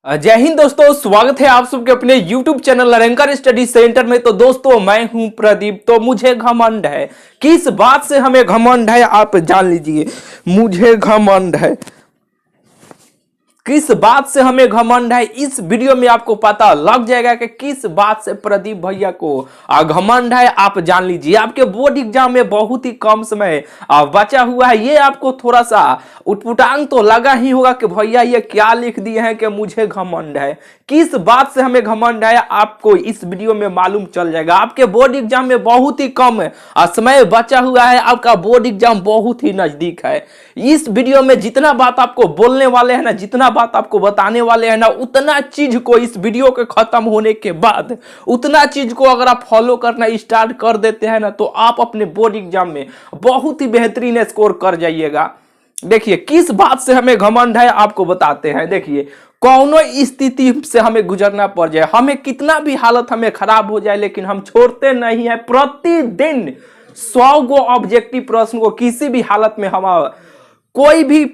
जय हिंद दोस्तों, स्वागत है आप सबके अपने YouTube चैनल लरंकर स्टडी सेंटर में। तो दोस्तों, मैं हूं प्रदीप। तो मुझे घमंड है, किस बात से हमें घमंड है आप जान लीजिए। मुझे घमंड है, किस बात से हमें घमंड है इस वीडियो में आपको पता लग जाएगा कि किस बात से प्रदीप भैया को घमंड है। आप जान लीजिए, आपके बोर्ड एग्जाम में बहुत ही कम समय बचा हुआ है। ये आपको थोड़ा सा उटपुटांग तो लगा ही होगा कि भैया ये क्या लिख दिए हैं कि मुझे घमंड है। किस बात से हमें घमंड है आपको इस वीडियो में मालूम चल जाएगा। आपके बोर्ड एग्जाम में बहुत ही कम समय बचा हुआ है, आपका बोर्ड एग्जाम बहुत ही नजदीक है। इस वीडियो में जितना बात आपको बोलने वाले हैं ना, जितना बात आपको बताने वाले हैं ना, उतना चीज को इस वीडियो के खत्म होने के बाद, उतना चीज को अगर आप फॉलो करना स्टार्ट कर देते हैं ना, तो आप अपने बोर्ड एग्जाम में बहुत ही बेहतरीन स्कोर कर जाइएगा। देखिए, किस बात से हमें घमंड है आपको बताते हैं। देखिए, कौनो स्थिति से हमें गुजरना पड़ जाए, हमें कितना भी हालत हमें खराब हो जाए, लेकिन हम छोड़ते नहीं है। प्रतिदिन 100 गो ऑब्जेक्टिव प्रश्न को किसी भी हालत में हम, कोई भी,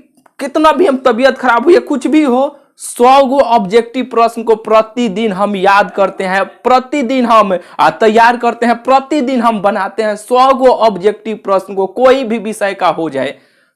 कितना भी हम तबीयत खराब हो या कुछ भी हो, 100 गो ऑब्जेक्टिव प्रश्न को प्रतिदिन हम याद करते हैं, प्रतिदिन हम तैयार करते हैं, प्रतिदिन हम बनाते हैं 100 गो ऑब्जेक्टिव प्रश्न को, कोई भी विषय का हो जाए।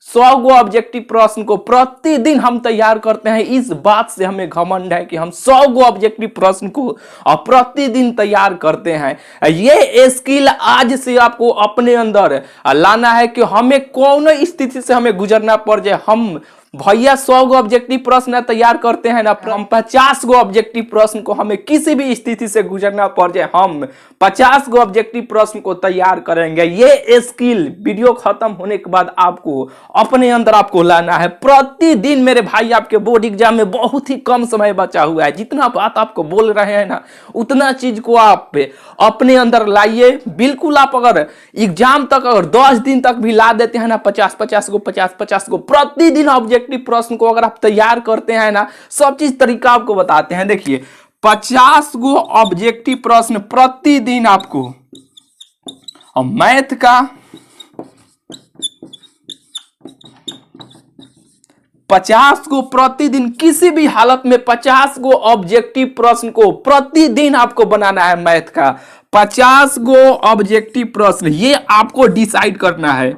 100 गो ऑब्जेक्टिव प्रश्न को प्रतिदिन हम तैयार करते हैं। इस बात से हमें घमंड है कि हम 100 गो ऑब्जेक्टिव प्रश्न को प्रतिदिन तैयार करते हैं। ये स्किल आज से आपको अपने अंदर लाना है कि हमें कौन स्थिति से हमें गुजरना पड़ जाए, हम भैया 100 गो ऑब्जेक्टिव प्रश्न तैयार करते हैं ना, हम 50 गो ऑब्जेक्टिव प्रश्न को, हमें किसी भी स्थिति से गुजरना पड़ जाए, हम 50 गो ऑब्जेक्टिव प्रश्न को तैयार करेंगे। ये स्किल वीडियो खत्म होने के बाद आपको अपने अंदर आपको लाना है। प्रतिदिन मेरे भाई, आपके बोर्ड एग्जाम में बहुत ही कम समय बचा हुआ है। जितना बात आपको बोल रहे हैं ना, उतना चीज को आप अपने अंदर लाइए। बिल्कुल, आप अगर एग्जाम तक अगर 10 दिन तक भी ला देते हैं ना, 50-50 गो प्रतिदिन ऑब्जेक्टिव प्रश्न को अगर आप तैयार करते हैं ना, सब चीज तरीका आपको बताते हैं। देखिए, 50 गो ऑब्जेक्टिव प्रश्न प्रतिदिन आपको, और मैथ का 50 गो प्रतिदिन, किसी भी हालत में 50 गो ऑब्जेक्टिव प्रश्न को प्रतिदिन आपको बनाना है। मैथ का 50 गो ऑब्जेक्टिव प्रश्न, ये आपको डिसाइड करना है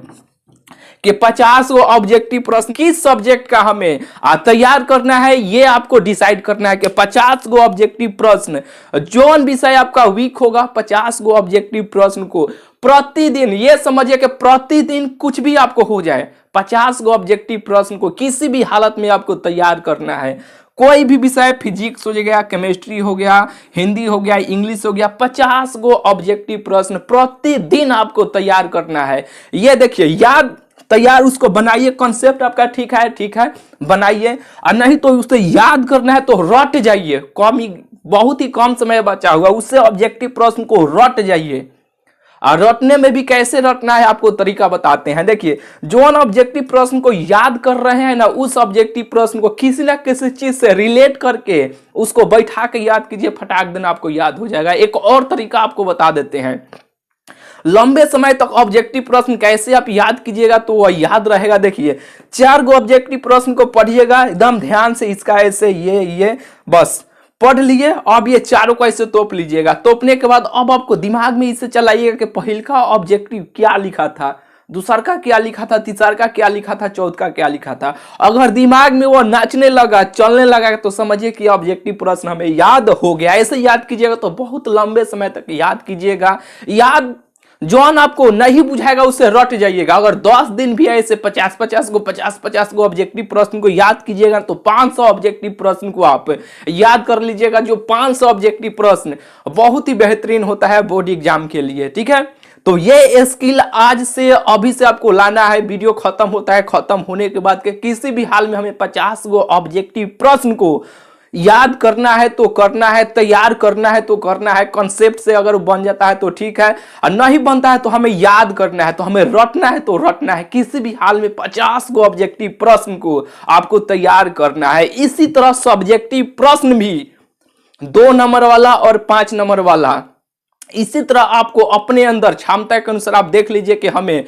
कि 50 गो ऑब्जेक्टिव प्रश्न किस सब्जेक्ट का हमें तैयार करना है। ये आपको डिसाइड करना है कि 50 गो ऑब्जेक्टिव प्रश्न, जो विषय आपका वीक होगा, 50 गो ऑब्जेक्टिव प्रश्न को प्रतिदिन, ये समझिए कि प्रतिदिन कुछ भी आपको हो जाए, 50 गो ऑब्जेक्टिव प्रश्न को किसी भी हालत में आपको तैयार करना है। कोई भी विषय, फिजिक्स हो गया, केमिस्ट्री हो गया, हिंदी हो गया, इंग्लिश हो गया, 50 गो ऑब्जेक्टिव प्रश्न प्रतिदिन आपको तैयार करना है। ये देखिए, याद तैयार, उसको बनाइए। कॉन्सेप्ट आपका ठीक है बनाइए, और नहीं तो उसे याद करना है तो रट जाइए। बहुत ही कम समय बचा हुआ, उससे ऑब्जेक्टिव प्रश्न को रट जाइए। और रटने में भी कैसे रटना है आपको तरीका बताते हैं। देखिए, जो ऑब्जेक्टिव प्रश्न को याद कर रहे हैं ना, उस ऑब्जेक्टिव प्रश्न को किसी ना किसी चीज से रिलेट करके उसको बैठा के याद कीजिए, फटाक देना आपको याद हो जाएगा। एक और तरीका आपको बता देते हैं, लंबे समय तक ऑब्जेक्टिव प्रश्न कैसे आप याद कीजिएगा तो वह याद रहेगा। देखिए, 4 गो ऑब्जेक्टिव प्रश्न को पढ़िएगा एकदम ध्यान से, इसका ऐसे ये बस पढ़ लिए। अब ये चारों को ऐसे तोप लीजिएगा। तोपने के बाद अब आपको दिमाग में इसे चलाइएगा कि पहले का ऑब्जेक्टिव क्या लिखा था, दूसर का क्या लिखा था, तीसर का क्या लिखा था, चौथ का क्या लिखा था। अगर दिमाग में वो नाचने लगा, चलने लगा, तो समझिए कि ऑब्जेक्टिव प्रश्न हमें याद हो गया। ऐसे याद कीजिएगा तो बहुत लंबे समय तक याद कीजिएगा। याद जॉन आपको नहीं बुझाएगा उससे रट जाइएगा। अगर 10 दिन भी ऐसे 50-50 गो ऑब्जेक्टिव प्रश्न को याद कीजिएगा तो 500 ऑब्जेक्टिव प्रश्न को आप याद कर लीजिएगा। जो 500 ऑब्जेक्टिव प्रश्न बहुत ही बेहतरीन होता है बोर्ड एग्जाम के लिए, ठीक है। तो ये स्किल आज से, अभी से आपको लाना है। वीडियो खत्म होता है, खत्म होने के बाद के किसी भी हाल में हमें 50 गो ऑब्जेक्टिव प्रश्न को याद करना है तो करना है, तैयार करना है तो करना है। कॉन्सेप्ट से अगर बन जाता है तो ठीक है, और नहीं बनता है तो हमें याद करना है, तो हमें रटना है तो रटना है। किसी भी हाल में 50 गो ऑब्जेक्टिव प्रश्न को आपको तैयार करना है। इसी तरह सब्जेक्टिव प्रश्न भी 2 नंबर वाला और 5 नंबर वाला, इसी तरह आपको अपने अंदर क्षमता के अनुसार आप देख लीजिए कि हमें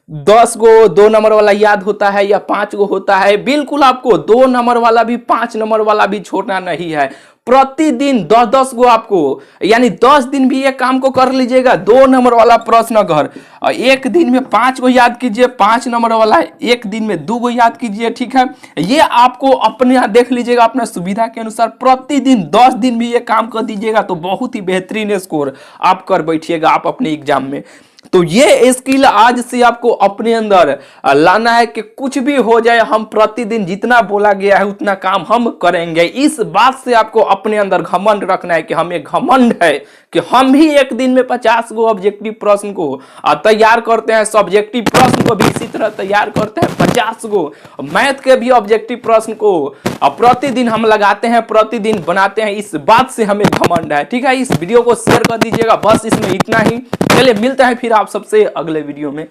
10 गो 2 नंबर वाला याद होता है या 5 गो होता है, बिल्कुल आपको 2 नंबर वाला भी 5 नंबर वाला भी छोड़ना नहीं है। प्रतिदिन 10-10 गो आपको, यानी 10 दिन भी ये काम को कर लीजिएगा। 2 नंबर वाला प्रश्न अगर एक दिन में 5 गो याद कीजिए, 5 नंबर वाला एक दिन में 2 गो याद कीजिए, ठीक है। ये आपको अपने यहाँ देख लीजिएगा, अपने सुविधा के अनुसार प्रतिदिन 10 दिन भी ये काम कर दीजिएगा तो बहुत ही बेहतरीन स्कोर आप कर बैठिएगा आप अपने एग्जाम में। तो ये स्किल आज से आपको अपने अंदर लाना है कि कुछ भी हो जाए, हम प्रतिदिन जितना बोला गया है उतना काम हम करेंगे। इस बात से आपको अपने अंदर घमंड रखना है कि हमें घमंड है कि हम भी एक दिन में 50 गो ऑब्जेक्टिव प्रश्न को तैयार करते हैं, सब्जेक्टिव प्रश्न को भी इसी तरह तैयार करते हैं 50 गो, मैथ के भी ऑब्जेक्टिव प्रश्न को प्रतिदिन हम लगाते हैं, प्रतिदिन बनाते हैं। इस बात से हमें घमंड है, ठीक है। इस वीडियो को शेयर कर दीजिएगा, बस इसमें इतना ही। चलिए मिलते हैं फिर आप सबसे अगले वीडियो में।